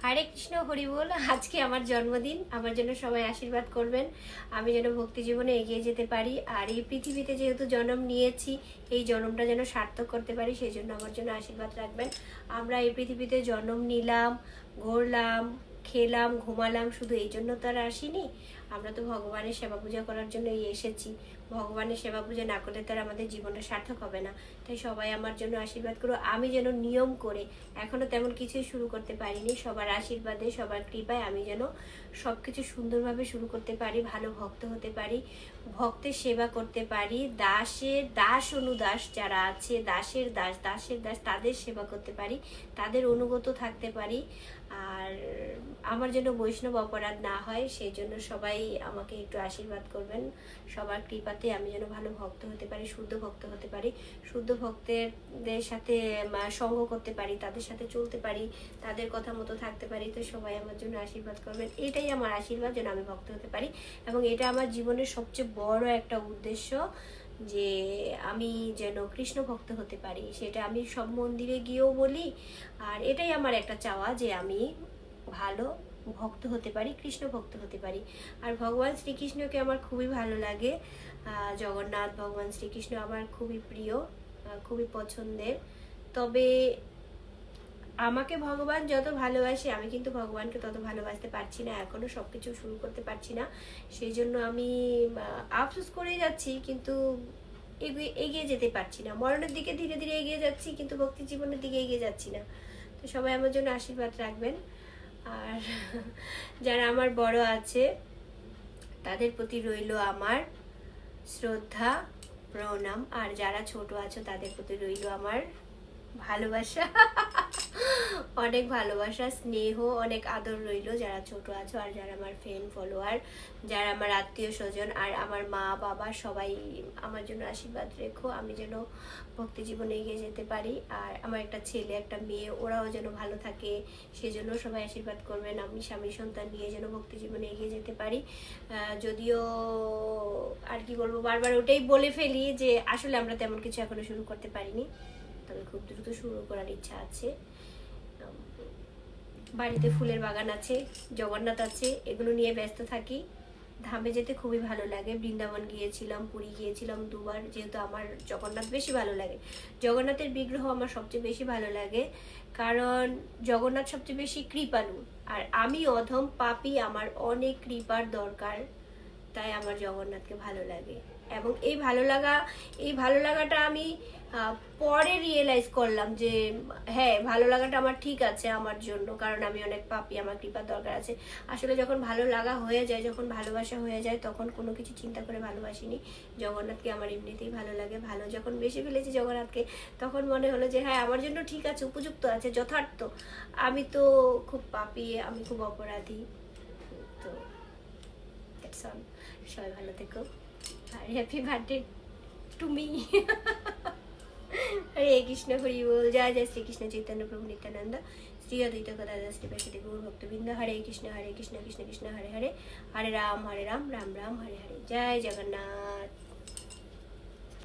হরে কৃষ্ণ, হরি বল। আজকে আমার জন্মদিন, আমার জন্য সবাই আশীর্বাদ করবেন, আমি যেন ভক্তি জীবনে এগিয়ে যেতে পারি। আর এই পৃথিবীতে যেহেতু জন্ম নিয়েছি, এই জন্মটা যেন সার্থক করতে পারি, সেই জন্য আমার জন্য আশীর্বাদ রাখবেন। আমরা এই পৃথিবীতে জন্ম নিলাম, ঘুরলাম, খেলাম, ঘুমালাম, শুধু এই জন্য তো আর আসিনি। আমরা তো ভগবানের সেবা পূজা করার জন্যই এসেছি। ভগবানের সেবা পূজা না করলে তো আর আমাদের জীবনটা সার্থক হবে না। তাই সবাই আমার জন্য আশীর্বাদ করো। আমি যেন নিয়ম করে, এখনো তেমন কিছুই শুরু করতে পারিনি, সবার আশীর্বাদে, সবার কৃপায় আমি যেন সবকিছু সুন্দরভাবে শুরু করতে পারি, ভালো ভক্ত হতে পারি, ভক্তের সেবা করতে পারি, দাসের দাস অনুদাস যারা আছে, দাসের দাস দাসের দাস তাদের সেবা করতে পারি, তাদের অনুগত থাকতে পারি। আর আমার যেন বৈষ্ণব অপরাধ না হয়, সেই জন্য সবাই আমাকে একটু আশীর্বাদ করবেন। সবার কৃপাতে আমি যেন ভালো ভক্ত হতে পারি, শুদ্ধ ভক্ত হতে পারি, শুদ্ধ ভক্তদের সাথে সঙ্গ করতে পারি, তাদের সাথে চলতে পারি, তাদের কথা মতো থাকতে পারি। তো সবাই আমার জন্য আশীর্বাদ করবেন। এটাই আমার আশীর্বাদ, যেন আমি ভক্ত হতে পারি। এবং এটা আমার জীবনের সবচেয়ে বড় একটা উদ্দেশ্য, যে আমি যেন কৃষ্ণ ভক্ত হতে পারি। সেটা আমি সব মন্দিরে গিয়েও বলি। আর এটাই আমার একটা চাওয়া, যে আমি ভালো ভক্ত হতে পারি, কৃষ্ণ ভক্ত হতে পারি। আর ভগবান শ্রীকৃষ্ণকে আমার খুবই ভালো লাগে। জগন্নাথ ভগবান শ্রীকৃষ্ণ আমার খুবই প্রিয়, খুবই পছন্দের। তবে আমাকে ভগবান যত ভালোবাসে, আমি কিন্তু ভগবানকে তত ভালোবাসতে পারছি না, এখনো সবকিছু শুরু করতে পারছি না। সেই জন্য আমি আফসোস করেই যাচ্ছি, কিন্তু এগিয়ে যেতে পারছি না। মরণের দিকে ধীরে ধীরে এগিয়ে যাচ্ছি, কিন্তু ভক্তি জীবনের দিকে এগিয়ে যাচ্ছি না। তো সবাই আমার জন্য আশীর্বাদ রাখবেন। আর যারা আমার বড় আছে, তাদের প্রতি রইল আমার শ্রদ্ধা, প্রণাম। আর যারা ছোট আছো, তাদের প্রতি রইল আমার ভালোবাসা, অনেক ভালোবাসা, স্নেহ, অনেক আদর রইল। যারা ছোট আছো, আর যারা আমার ফ্রেন্ড ফলোয়ার, যারা আমার আত্মীয় স্বজন, আর আমার মা বাবা, সবাই আমার জন্য আশীর্বাদ রেখো, আমি যেন ভক্তি জীবনে এগিয়ে যেতে পারি। আর আমার একটা ছেলে একটা মেয়ে, ওরাও যেন ভালো থাকে, সেজন্য সবাই আশীর্বাদ করবেন। আমি স্বামী সন্তান নিয়ে যেন ভক্তি জীবনে এগিয়ে যেতে পারি। যদিও আর কি বলবো, বারবার ওটাই বলে ফেলি যে আসলে আমরা তেমন কিছু এখনো শুরু করতে পারিনি, তবে খুব দ্রুত শুরু করার ইচ্ছা আছে। বাড়িতে ফুলের বাগান আছে, জগন্নাথ আছে, এগুলো নিয়ে ব্যস্ত থাকি। ধামে যেতে খুবই ভালো লাগে। বৃন্দাবন গিয়েছিলাম, পুরী গিয়েছিলাম দুবার। যেহেতু আমার জগন্নাথ বেশি ভালো লাগে, জগন্নাথের বিগ্রহ আমার সবচেয়ে বেশি ভালো লাগে, কারণ জগন্নাথ সবচেয়ে বেশি কৃপালু, আর আমি অধম পাপী, আমার অনেক কৃপার দরকার। তাই আমার জগন্নাথকে ভালো লাগে। এবং এই ভালো লাগাটা আমি পরে রিয়েলাইজ করলাম যে হ্যাঁ, ভালো লাগাটা আমার ঠিক আছে আমার জন্য, কারণ আমি অনেক পাপী, আমার কৃপার দরকার আছে। আসলে যখন ভালো লাগা হয়ে যায়, যখন ভালোবাসা হয়ে যায়, তখন কোনো কিছু চিন্তা করে ভালোবাসিনি। জগন্নাথকে আমার এমনিতেই ভালো লাগে। ভালো যখন বেশি ফেলেছি জগন্নাথকে, তখন মনে হলো যে হ্যাঁ, আমার জন্য ঠিক আছে, উপযুক্ত আছে, যথার্থ। আমি তো খুব পাপী, আমি খুব অপরাধী। তো সবাই ভালো থেকো, আর হ্যাপি বার্থডে টু মি। হরে কৃষ্ণ, হরি বল। জয় জয় শ্রীকৃষ্ণ চৈতন্য প্রভু নিত্যানন্দ, শ্রী অদ্বৈত গদাধর শ্রীবাসুদেব গৌর ভক্তবৃন্দ। হরে কৃষ্ণ কৃষ্ণ কৃষ্ণ হরে হরে, হরে রাম রাম রাম হরে হরে। জয় জগন্নাথ।